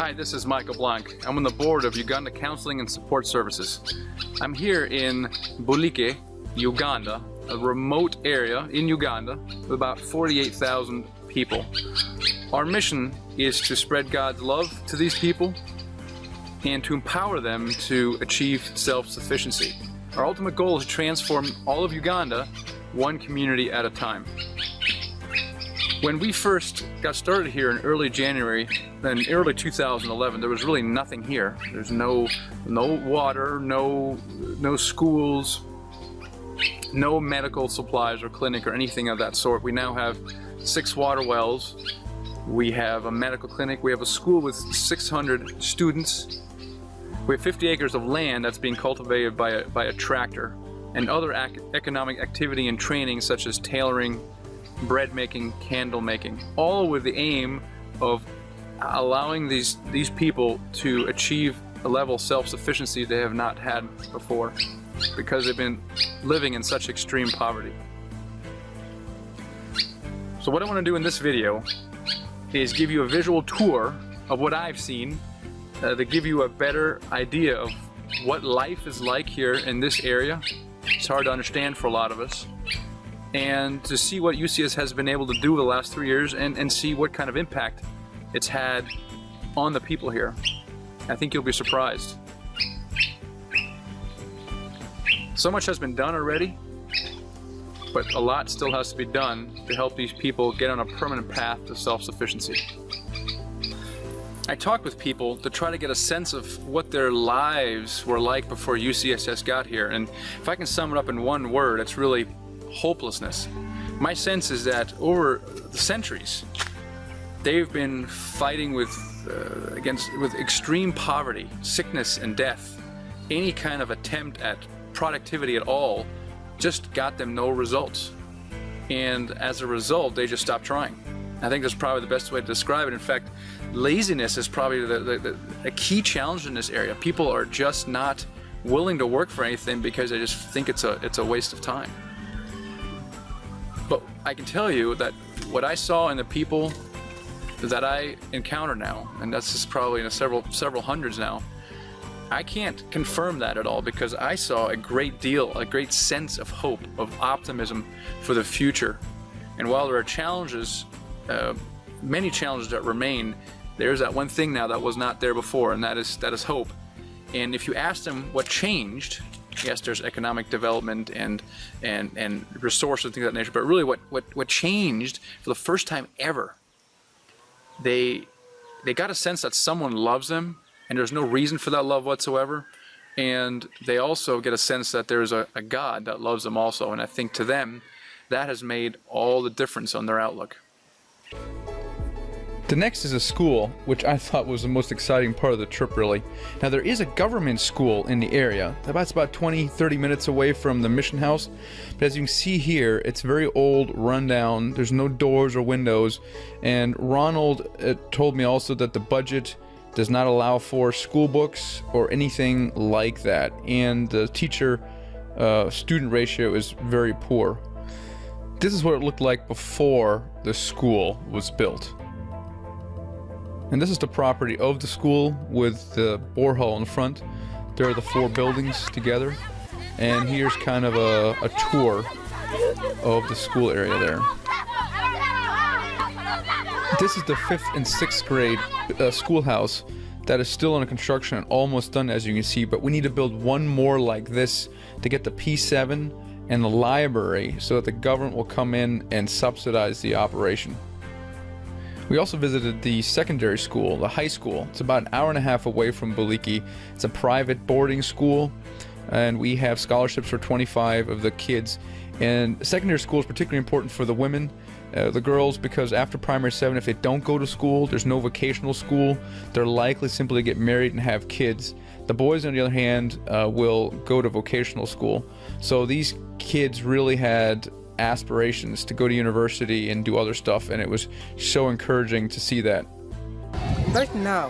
Hi, this is Michael Blanc. I'm on the board of Uganda Counseling and Support Services. I'm here in Bulike, Uganda, a remote area in Uganda with about 48,000 people. Our mission is to spread God's love to these people and to empower them to achieve self-sufficiency. Our ultimate goal is to transform all of Uganda, one community at a time. When we first got started here in early January, in early 2011, there was really nothing here. There's no water, no schools, no medical supplies or clinic or anything of that sort. We now have 6 water wells. We have a medical clinic. We have a school with 600 students. We have 50 acres of land that's being cultivated by a tractor, and other economic activity and training such as tailoring, bread making, candle making, all with the aim of allowing these people to achieve a level of self-sufficiency they have not had before because they've been living in such extreme poverty. So what I want to do in this video is give you a visual tour of what I've seen to give you a better idea of what life is like here in this area. It's hard to understand for a lot of us. And to see what UCSS has been able to do the last 3 years and see what kind of impact it's had on the people here. I think you'll be surprised. So much has been done already, but a lot still has to be done to help these people get on a permanent path to self-sufficiency. I talked with people to try to get a sense of what their lives were like before UCSS got here, and if I can sum it up in one word, it's really hopelessness. My sense is that over the centuries, they've been fighting with extreme poverty, sickness, and death. Any kind of attempt at productivity at all just got them no results, and as a result, they just stopped trying. I think that's probably the best way to describe it. In fact, laziness is probably a key challenge in this area. People are just not willing to work for anything because they just think it's a waste of time. But I can tell you that what I saw in the people that I encounter now, and that's just probably in several hundreds now, I can't confirm that at all because I saw a great sense of hope, of optimism for the future. And while there are challenges, many challenges that remain, there's that one thing now that was not there before, and that is hope. And if you ask them what changed, yes, there's economic development and resources and things of that nature, but really what changed for the first time ever, they got a sense that someone loves them and there's no reason for that love whatsoever, and they also get a sense that there's a God that loves them also, and I think to them that has made all the difference on their outlook. The next is a school, which I thought was the most exciting part of the trip, really. Now, there is a government school in the area. That's about 20-30 minutes away from the mission house. But as you can see here, it's very old, rundown. There's no doors or windows. And Ronald told me also that the budget does not allow for school books or anything like that. And the teacher-student ratio is very poor. This is what it looked like before the school was built. And this is the property of the school with the borehole in front. There are the 4 buildings together. And here's kind of a tour of the school area there. This is the 5th and 6th grade schoolhouse that is still under construction and almost done, as you can see. But we need to build one more like this to get the P7 and the library so that the government will come in and subsidize the operation. We also visited the secondary school, the high school. It's about an hour and a half away from Bulike. It's a private boarding school, and we have scholarships for 25 of the kids. And secondary school is particularly important for the women, the girls, because after primary 7, if they don't go to school, there's no vocational school, they're likely simply to get married and have kids. The boys, on the other hand, will go to vocational school. So these kids really had aspirations to go to university and do other stuff, and it was so encouraging to see that. Right now,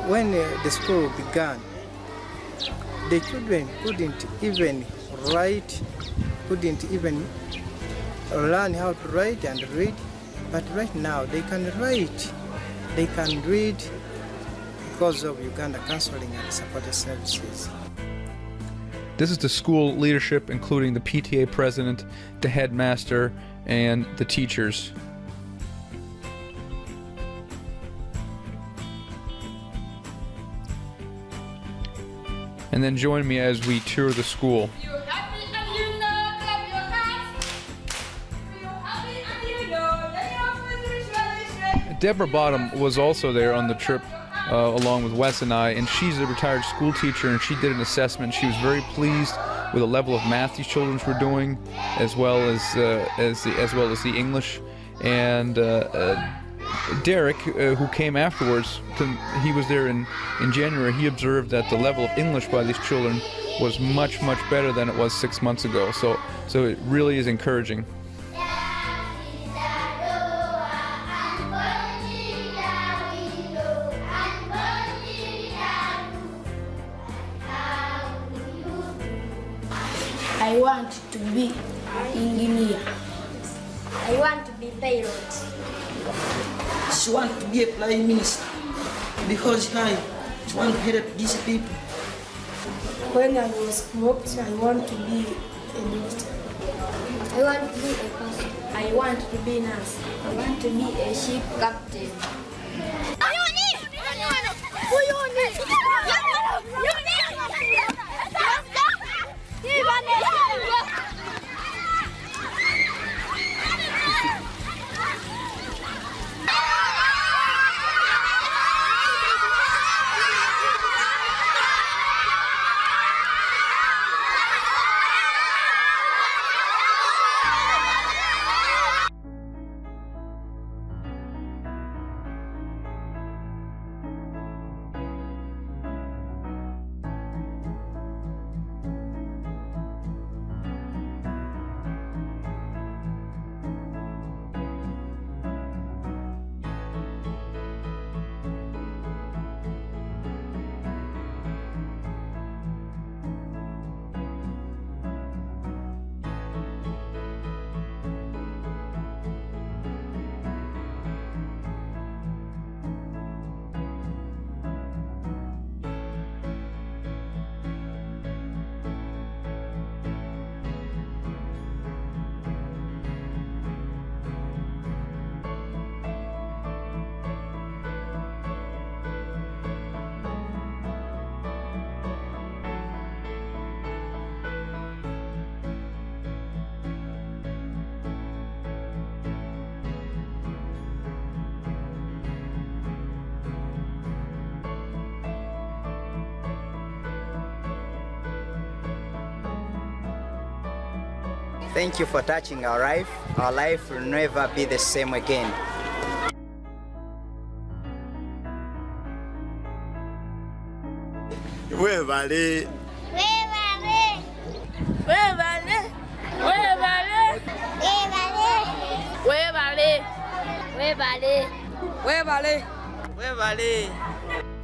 when the school began, the children couldn't even write, couldn't even learn how to write and read, but right now they can write, they can read, because of Uganda Counseling and Support Services. This is the school leadership, including the PTA president, the headmaster, and the teachers. And then join me as we tour the school. Deborah Bottom was also there on the trip along with Wes and I, and she's a retired school teacher, and she did an assessment. She was very pleased with the level of math these children were doing, as well as the English. And Derek, who came afterwards, he was there in January. He observed that the level of English by these children was much better than it was 6 months ago. So it really is encouraging. I want to be engineer. I want to be pilot. She wants to be a prime minister because she wants to help these people. When I was smoked, I want to be a doctor. I want to be a pastor. I want to be a nurse. I want to be a ship captain. Thank you for touching our life. Our life will never be the same again. Webale. Webale. Webale. Webale. Webale. Webale. Webale. Webale.